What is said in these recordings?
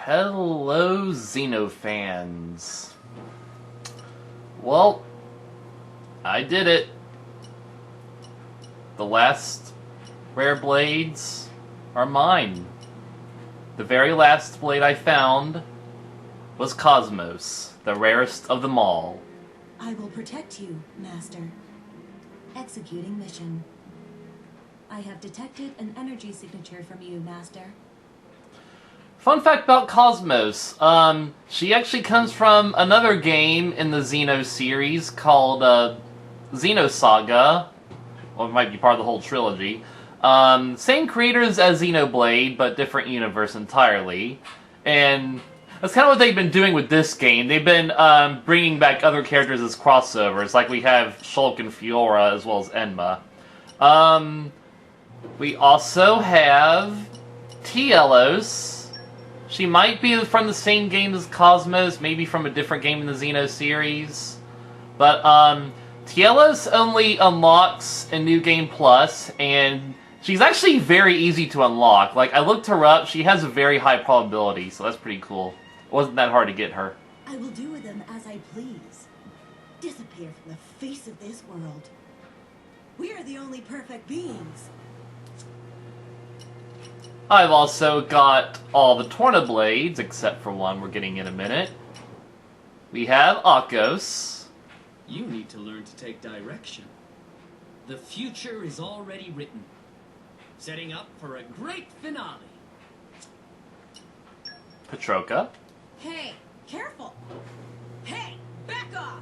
Hello, Xeno fans. Well, I did it. The last rare blades are mine. The very last blade I found was KOS-MOS, the rarest of them all. I will protect you, Master. Executing mission. I have detected an energy signature from you, Master. Fun fact about KOS-MOS, she actually comes from another game in the Xeno series called Xenosaga. Well, it might be part of the whole trilogy. Same creators as Xenoblade, but different universe entirely. And that's kind of what they've been doing with this game. They've been bringing back other characters as crossovers, like we have Shulk and Fiora, as well as Enma. We also have Telos. She might be from the same game as KOS-MOS, maybe from a different game in the Xeno series. But Telos only unlocks in New Game Plus, and she's actually very easy to unlock. Like, I looked her up, she has a very high probability, so that's pretty cool. It wasn't that hard to get her. I will do with them as I please. Disappear from the face of this world. We are the only perfect beings. I've also got all the Torna blades, except for one we're getting in a minute. We have Akos. You need to learn to take direction. The future is already written, setting up for a great finale. Petroka. Hey, careful! Hey, back off!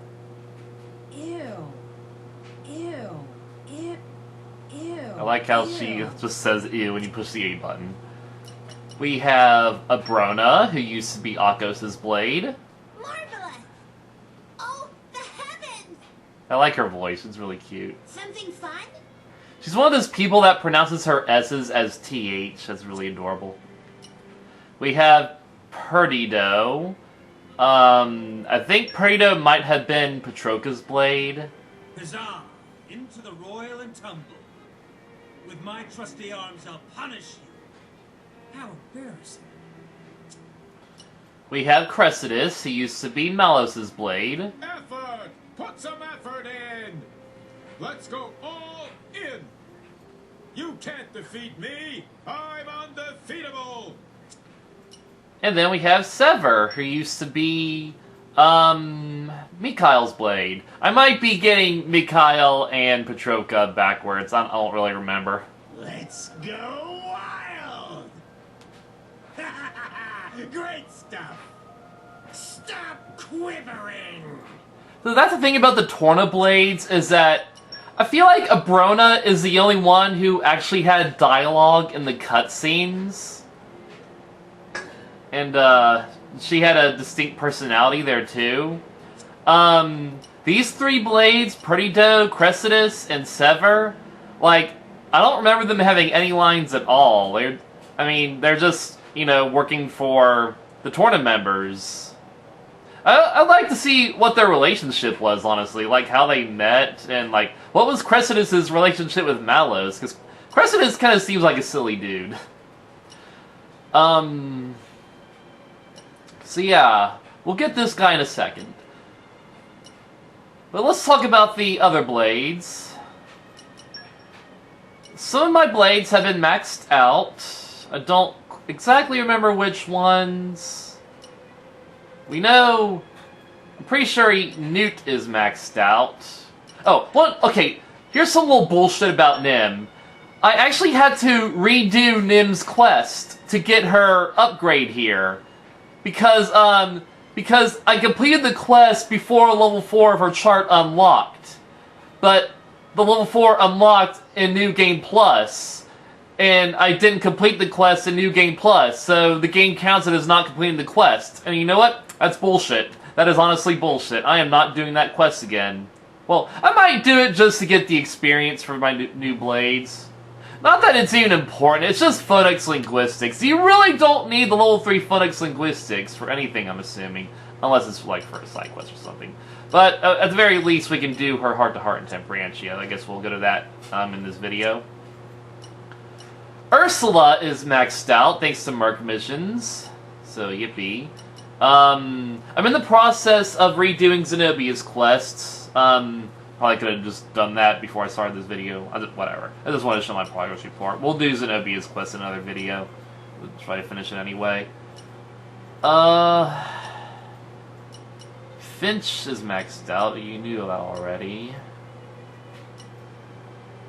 Ew. Ew. Ew. Ew. I like how she just says ew when you push the A button. We have Abrona, who used to be Akos' blade. Marvelous! Oh, the heavens! I like her voice, it's really cute. Something fun? She's one of those people that pronounces her S's as TH. That's really adorable. We have Perdido. I think Perdido might have been Petroka's blade. Huzzah! Into the royal and tumble. With my trusty arms, I'll punish you. How embarrassing. We have Cressidas, who used to be Malos' blade. Effort! Put some effort in! Let's go all in! You can't defeat me! I'm undefeatable! And then we have Sever, who used to be, Mikhail's blade. I might be getting Mikhail and Petroka backwards. I don't really remember. Let's go wild! Great stuff! Stop quivering! So that's the thing about the Torna blades, is that I feel like Abrona is the only one who actually had dialogue in the cutscenes. And, she had a distinct personality there, too. These three blades, Perdido, Cressidas, and Sever, like, I don't remember them having any lines at all. They're just, working for the Torna members. I'd like to see what their relationship was, honestly. Like, how they met, and, like, what was Cressidas' relationship with Malos? Because Cressidas kind of seems like a silly dude. So yeah, we'll get this guy in a second. But let's talk about the other blades. Some of my blades have been maxed out. I don't exactly remember which ones. We know... I'm pretty sure Newt is maxed out. Oh, well, okay, here's some little bullshit about Nim. I actually had to redo Nim's quest to get her upgrade here. Because I completed the quest before level 4 of her chart unlocked. But the level 4 unlocked in New Game Plus. And I didn't complete the quest in New Game Plus, so the game counts it as not completing the quest. And you know what? That's bullshit. That is honestly bullshit. I am not doing that quest again. Well, I might do it just to get the experience for my new blades. Not that it's even important, it's just phonics linguistics. You really don't need the level 3 phonics linguistics for anything, I'm assuming. Unless it's like for a side quest or something. But at the very least, we can do her heart-to-heart and Temperantia. I guess we'll go to that in this video. Ursula is maxed out, thanks to Merc missions. so yippee. I'm in the process of redoing Xenobia's quests. Probably could have just done that before I started this video. Whatever. I just wanted to show my progress report. We'll do Xenobia's quest in another video. We'll try to finish it anyway. Finch is maxed out. You knew that already.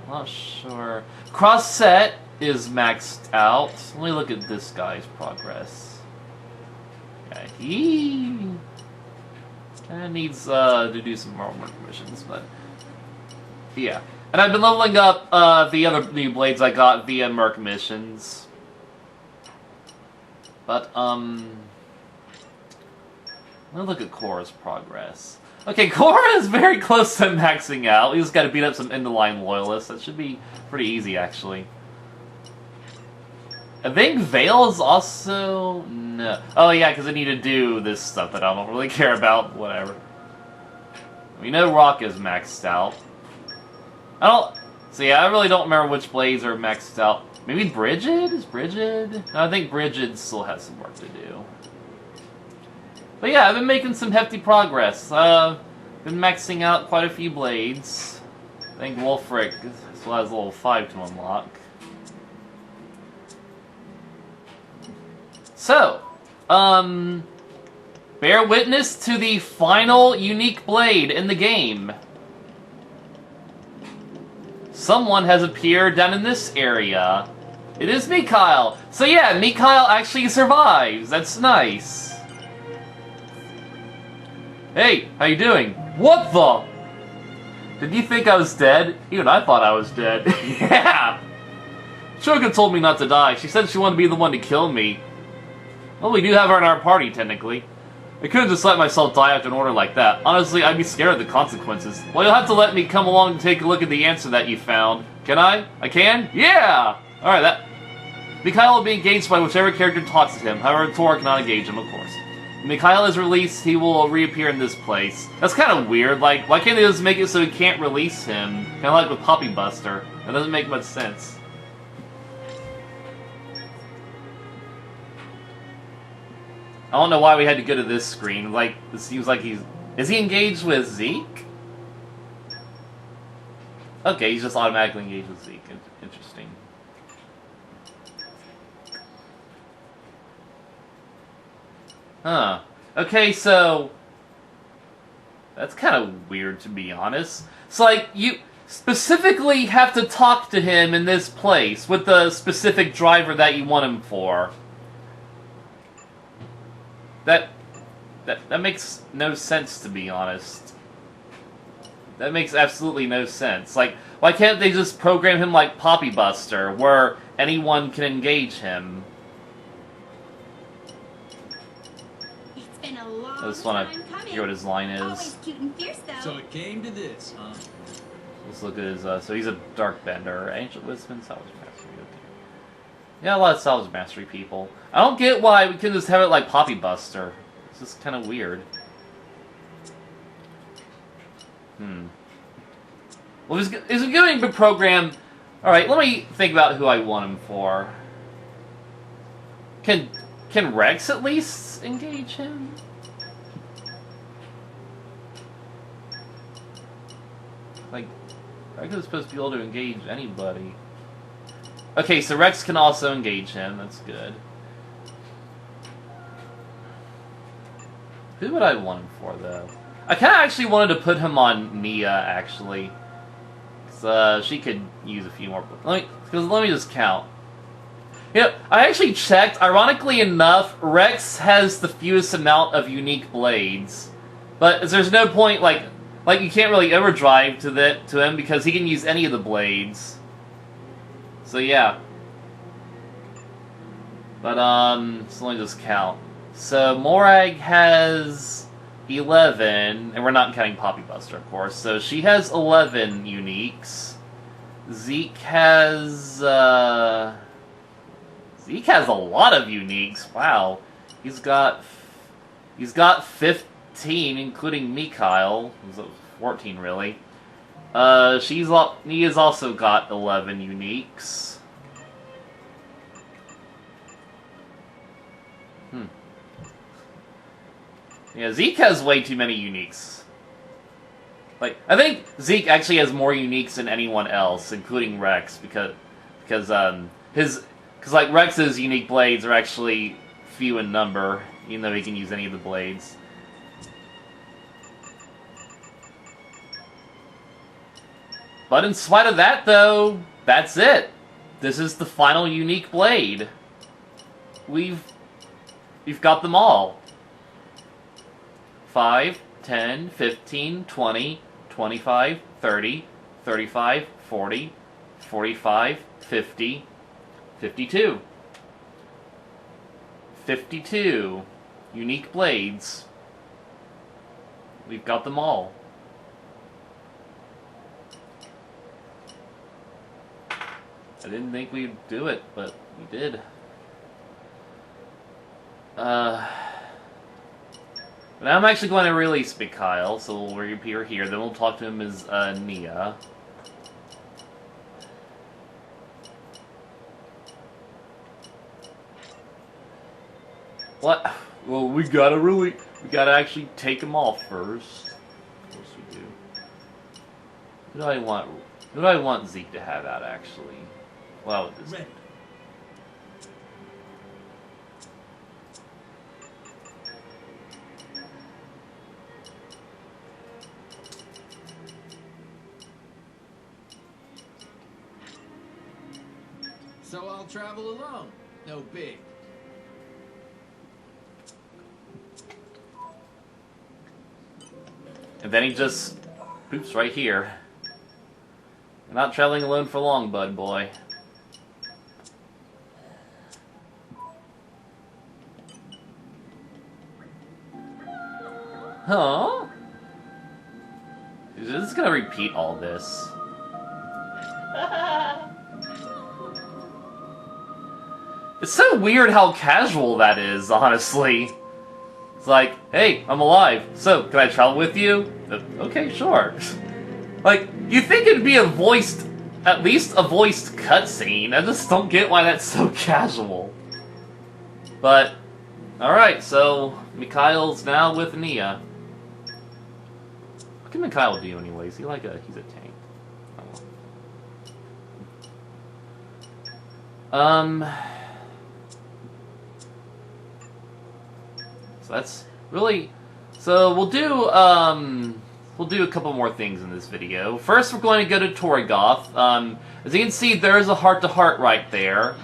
I'm not sure. Crossset is maxed out. Let me look at this guy's progress. Yeah, he needs to do some more work missions, but yeah. And I've been leveling up the other new blades I got via Merc missions. But let me look at Korra's progress. Okay, Korra is very close to maxing out. We just gotta beat up some end-of-line loyalists. That should be pretty easy, actually. I think Veil is also... no. Oh, yeah, because I need to do this stuff that I don't really care about. Whatever. We know Rock is maxed out. So, yeah, I really don't remember which blades are maxed out. Maybe Bridget? Is Bridget? No, I think Bridget still has some work to do. But yeah, I've been making some hefty progress. Been maxing out quite a few blades. I think Wolfric still has level 5 to unlock. So, bear witness to the final unique blade in the game. Someone has appeared down in this area. It is Mikhail. So yeah, Mikhail actually survives. That's nice. Hey, how you doing? What the? Did you think I was dead? Even I thought I was dead. Yeah! Shogun told me not to die. She said she wanted to be the one to kill me. Well, we do have her in our party, technically. I couldn't just let myself die after an order like that. Honestly, I'd be scared of the consequences. Well, you'll have to let me come along and take a look at the answer that you found. Can I? I can? Yeah! Alright, Mikhail will be engaged by whichever character talks to him. However, Tora cannot engage him, of course. When Mikhail is released, he will reappear in this place. That's kind of weird. Like, why can't they just make it so we can't release him? Kind of like with Poppy Buster. That doesn't make much sense. I don't know why we had to go to this screen. Like, it seems like he's... Is he engaged with Zeke? Okay, he's just automatically engaged with Zeke. Interesting. Huh. Okay, so... That's kind of weird, to be honest. It's like, you specifically have to talk to him in this place with the specific driver that you want him for. That makes no sense, to be honest. That makes absolutely no sense. Like, why can't they just program him like Poppy Buster, where anyone can engage him? It's been a long I just want time to coming. hear what his line is. Always cute and fierce, though. So it came to this, huh? Let's look at his, so he's a Dark Bender, Ancient Wisdom, Salvage Mastery, okay. Yeah, a lot of Salvage Mastery people. I don't get why we couldn't just have it like Poppy Buster. It's just kind of weird. Well, is it going to be programmed? Alright, let me think about who I want him for. Can Rex at least engage him? Like, Rex is supposed to be able to engage anybody. Okay, so Rex can also engage him. That's good. Who would I want him for, though? I kind of actually wanted to put him on Nia, actually. Because she could use a few more... Let me just count. Yep, I actually checked. Ironically enough, Rex has the fewest amount of unique blades. But there's no point, like you can't really overdrive to him because he can use any of the blades. So yeah. But, so let me just count. So, Morag has 11, and we're not counting Poppy Buster, of course, so she has 11 uniques. Zeke has a lot of uniques, wow. He's got 15, including Mikhail, 14 really. Nia's also got 11 uniques. Yeah, Zeke has way too many uniques. Like, I think Zeke actually has more uniques than anyone else, including Rex, because like Rex's unique blades are actually few in number, even though he can use any of the blades. But in spite of that, though, that's it. This is the final unique blade. We've got them all. 5, 10, 15, 20, 25, 30, 35, 40, 45, 50, 52. 52 unique blades. We've got them all. I didn't think we'd do it, but we did. But I'm actually going to release Mikhail, so we'll appear here. Then we'll talk to him as Nia. What? Well, we gotta actually take him off first. Of course we do. Who do I want Zeke to have out, actually? Well, this Ready. So I'll travel alone. No big. And then he just poops right here. You're not traveling alone for long, bud boy. Huh? Is this gonna repeat all this? It's so weird how casual that is, honestly. It's like, hey, I'm alive, so can I travel with you? Okay, sure. Like, you think it'd be at least a voiced cutscene. I just don't get why that's so casual. But, alright, so Mikhail's now with Nia. What can Mikhail do anyways? He's a tank. Oh. So that's really... So we'll do a couple more things in this video. First, we're going to go to Torgoth. As you can see, there's a heart-to-heart right there.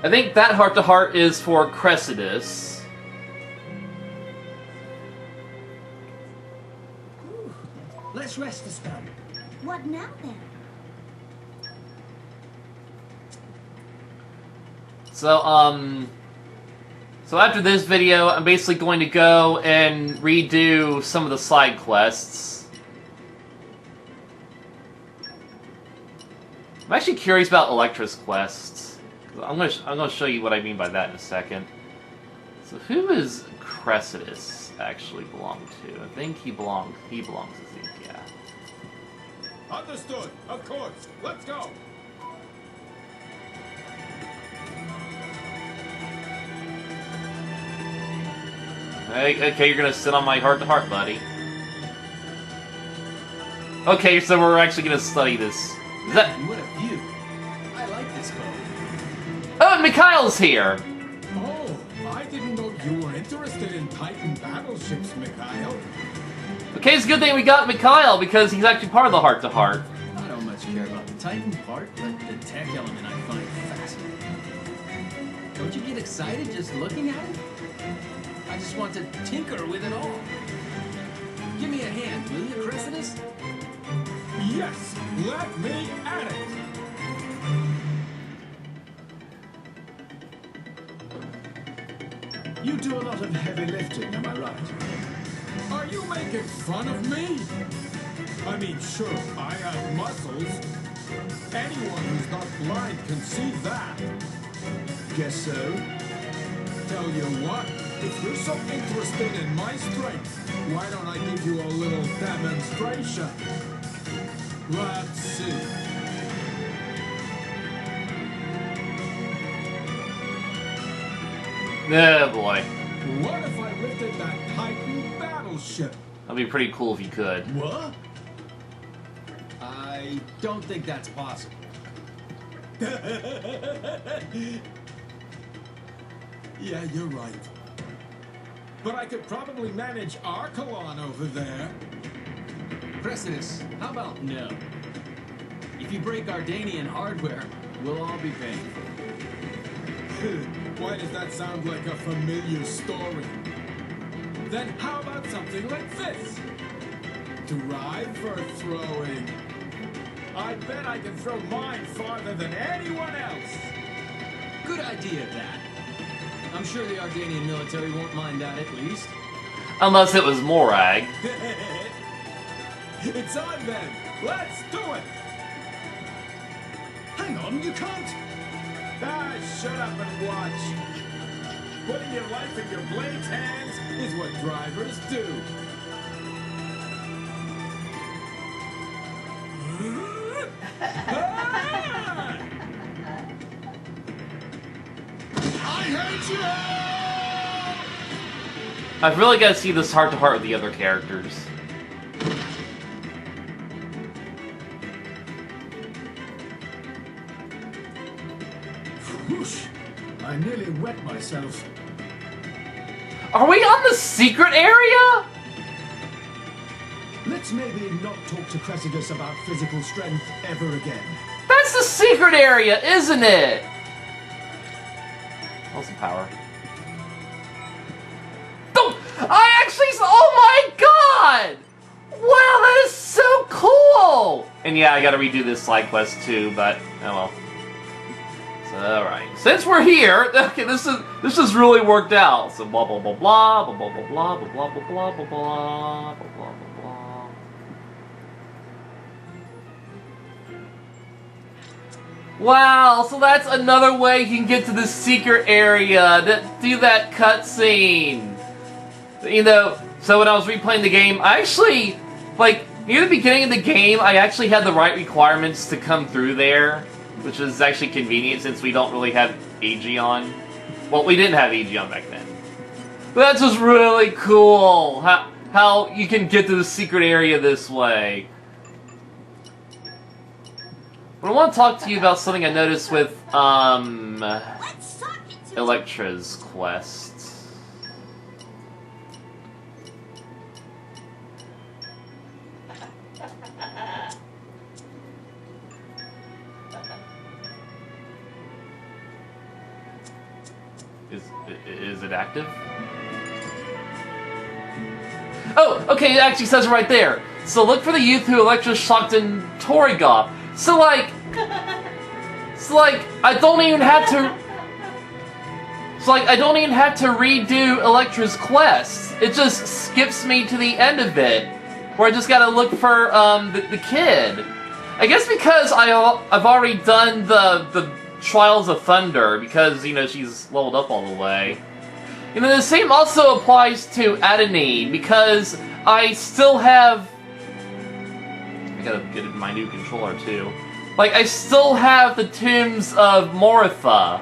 I think that heart-to-heart is for Cressidus. Let's rest a spell. What now then? So after this video, I'm basically going to go and redo some of the side quests. I'm actually curious about Electra's quests. I'm gonna show you what I mean by that in a second. So who does Cressidus actually belong to? I think he belongs to Zeke, yeah. Understood. Of course. Let's go. Okay, you're gonna sit on my heart-to-heart, buddy. Okay, so we're actually gonna study this. Is that... What a view. I like this boat. Oh, and Mikhail's here! Oh, I didn't know you were interested in Titan battleships, Mikhail. Okay, it's a good thing we got Mikhail, because he's actually part of the heart-to-heart. I don't much care about the Titan part, but the tech element I find fascinating. Don't you get excited just looking at it? I just want to tinker with it all. Give me a hand, will you, Cressidus? Yes, let me at it. You do a lot of heavy lifting, am I right? Are you making fun of me? I mean, sure, I have muscles. Anyone who's not blind can see that. Guess so? Tell you what, if you're so interested in my strength, why don't I give you a little demonstration? Let's see. Oh boy. What if I lifted that Titan battleship. That'd be pretty cool if you could. What? I don't think that's possible. Yeah, you're right. But I could probably manage Archelon over there. Cressidus, how about no? If you break Ardanian hardware, we'll all be paying for it. Why does that sound like a familiar story? Then how about something like this? Drive for throwing. I bet I can throw mine farther than anyone else. Good idea, Dad. I'm sure the Ardanian military won't mind that at least. Unless it was Morag. It's on then. Let's do it. Hang on, you can't. Ah, shut up and watch. Putting your life in your blade's hands is what drivers do. Ah! I hate you! I've really got to see this heart-to-heart with the other characters. Whoosh! I nearly wet myself. Are we on the secret area? Let's maybe not talk to Cressidus about physical strength ever again. That's the secret area, isn't it? Awesome power. Oh, I actually... Oh my god! Wow, that is so cool! And yeah, I gotta redo this side quest too, but oh well. So, alright. Since we're here, okay, this is really worked out. So blah blah blah blah blah blah blah blah blah blah blah blah blah blah blah blah. Wow, so that's another way you can get to the secret area, to do that cutscene. You know, so when I was replaying the game, I actually, like, near the beginning of the game, I actually had the right requirements to come through there, which is actually convenient since we don't really have Aegeon. Well, we didn't have Aegeon back then. But that's just really cool, how you can get to the secret area this way. But I want to talk to you about something I noticed with, Electra's quest. Is it active? Oh, okay, it actually says it right there. So look for the youth who Electra shocked in Torigov. So like, I don't even have to. I don't even have to redo Electra's quest. It just skips me to the end of it, where I just gotta look for the kid. I guess because I've already done the Trials of Thunder because you know she's leveled up all the way. You know the same also applies to Adenine because I still have. I gotta get my new controller too. Like, I still have the Tombs of Moritha.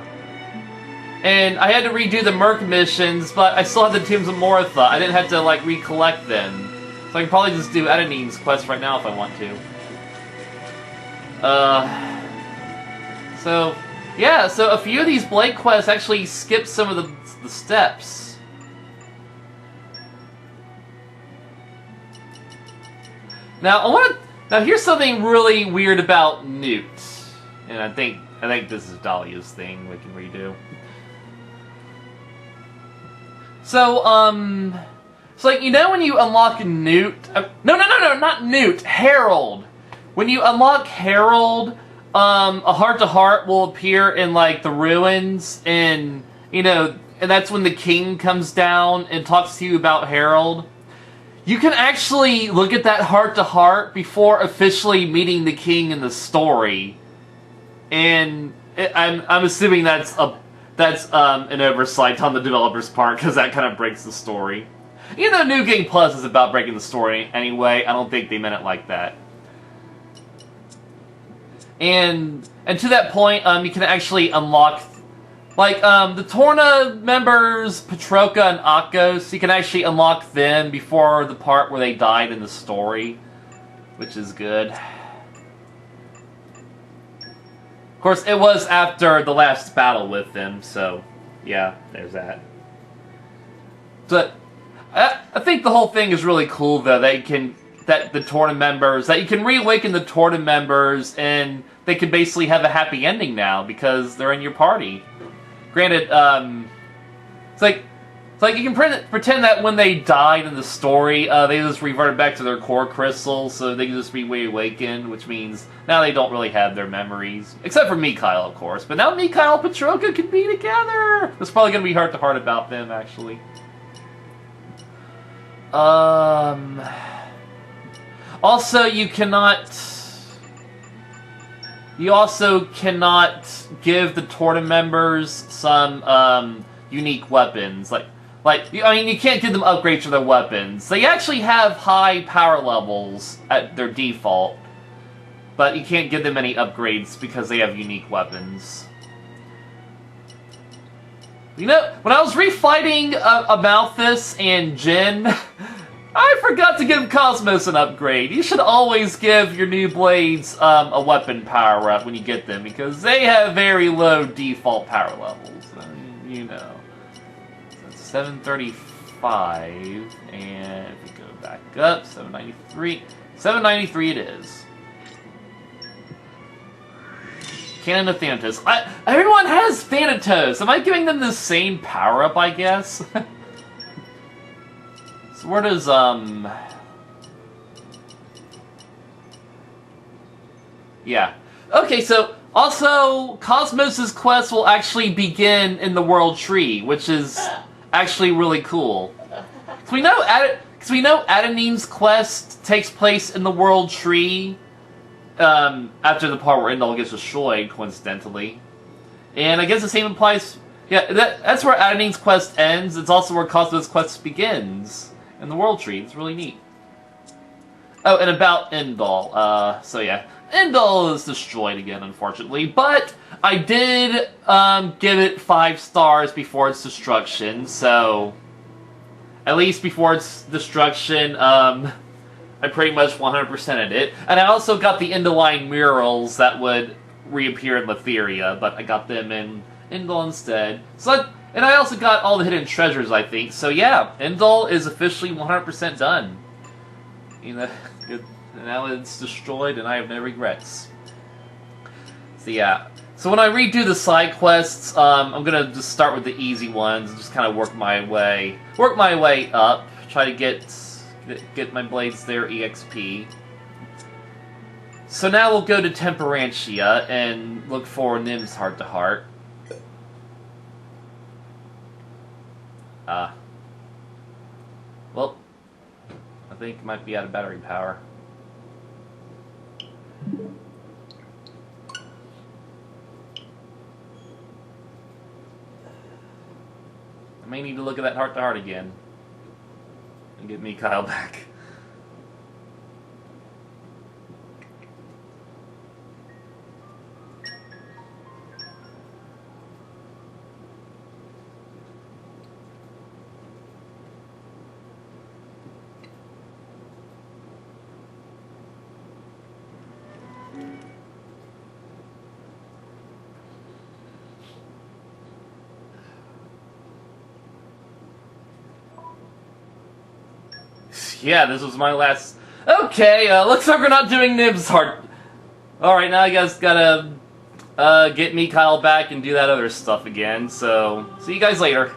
And I had to redo the Merc missions, but I still have the Tombs of Moritha. I didn't have to, like, recollect them. So I can probably just do Adenine's quest right now if I want to. So, yeah, so a few of these Blade quests actually skip some of the steps. Now here's something really weird about Newt, and I think this is Dahlia's thing we can redo. So like you know when you unlock Newt, no, not Newt, Harold. When you unlock Harold, a heart-to-heart will appear in like the ruins, and you know, and that's when the king comes down and talks to you about Harold. You can actually look at that heart-to-heart before officially meeting the king in the story, and I'm assuming that's an oversight on the developer's part because that kind of breaks the story. You know, New Game Plus is about breaking the story anyway. I don't think they meant it like that. And to that point, you can actually unlock Like, the Torna members, Petroka and Akos, you can actually unlock them before the part where they died in the story, which is good. Of course, it was after the last battle with them, so, yeah, there's that. But, I think the whole thing is really cool, though, that the Torna members, that you can reawaken the Torna members, and they can basically have a happy ending now, because they're in your party. Granted, it's like you can pretend that when they died in the story, they just reverted back to their core crystals, so they can just be reawakened, which means now they don't really have their memories. Except for Mikhail, of course. But now Mikhail and Petroka can be together! It's probably going to be heart-to-heart about them, actually. Also, you also cannot give the Torna members some, unique weapons. I mean, you can't give them upgrades to their weapons. They actually have high power levels at their default, but you can't give them any upgrades because they have unique weapons. You know, when I was refighting Amalthus and Jin, I forgot to give KOS-MOS an upgrade. You should always give your new blades a weapon power-up when you get them, because they have very low default power levels. You know. So it's 735, and if we go back up, 793. 793 it is. Cannon of Thanatos. Everyone has Thanatos! Am I giving them the same power-up, I guess? So where does, yeah. Okay, so, also, KOS-MOS's quest will actually begin in the World Tree, which is actually really cool. Because we know Adonine's quest takes place in the World Tree, after the part where Indol gets destroyed, coincidentally. And I guess the same applies... Yeah, that's where Adonine's quest ends. It's also where KOS-MOS's quest begins. In the World Tree. It's really neat. Oh, and about Indol. So yeah. Indol is destroyed again, unfortunately. But I did give it 5 stars before its destruction, so... At least before its destruction, I pretty much 100%ed it. And I also got the Indoline murals that would reappear in Letheria, but I got them in Indol instead. So and I also got all the hidden treasures, I think. So yeah, Indol is officially 100% done. You know, now it's destroyed and I have no regrets. So yeah. So when I redo the side quests, I'm gonna just start with the easy ones and just kind of work my way up. Try to get my blades their EXP. So now we'll go to Temperantia and look for Nim's heart-to-heart. Well, I think it might be out of battery power. I may need to look at that heart-to-heart again. And get Mikhail back. Yeah, this was my last... Okay, looks like we're not doing Nib's heart. Alright, now I guess gotta get Mikhail back and do that other stuff again, so see you guys later.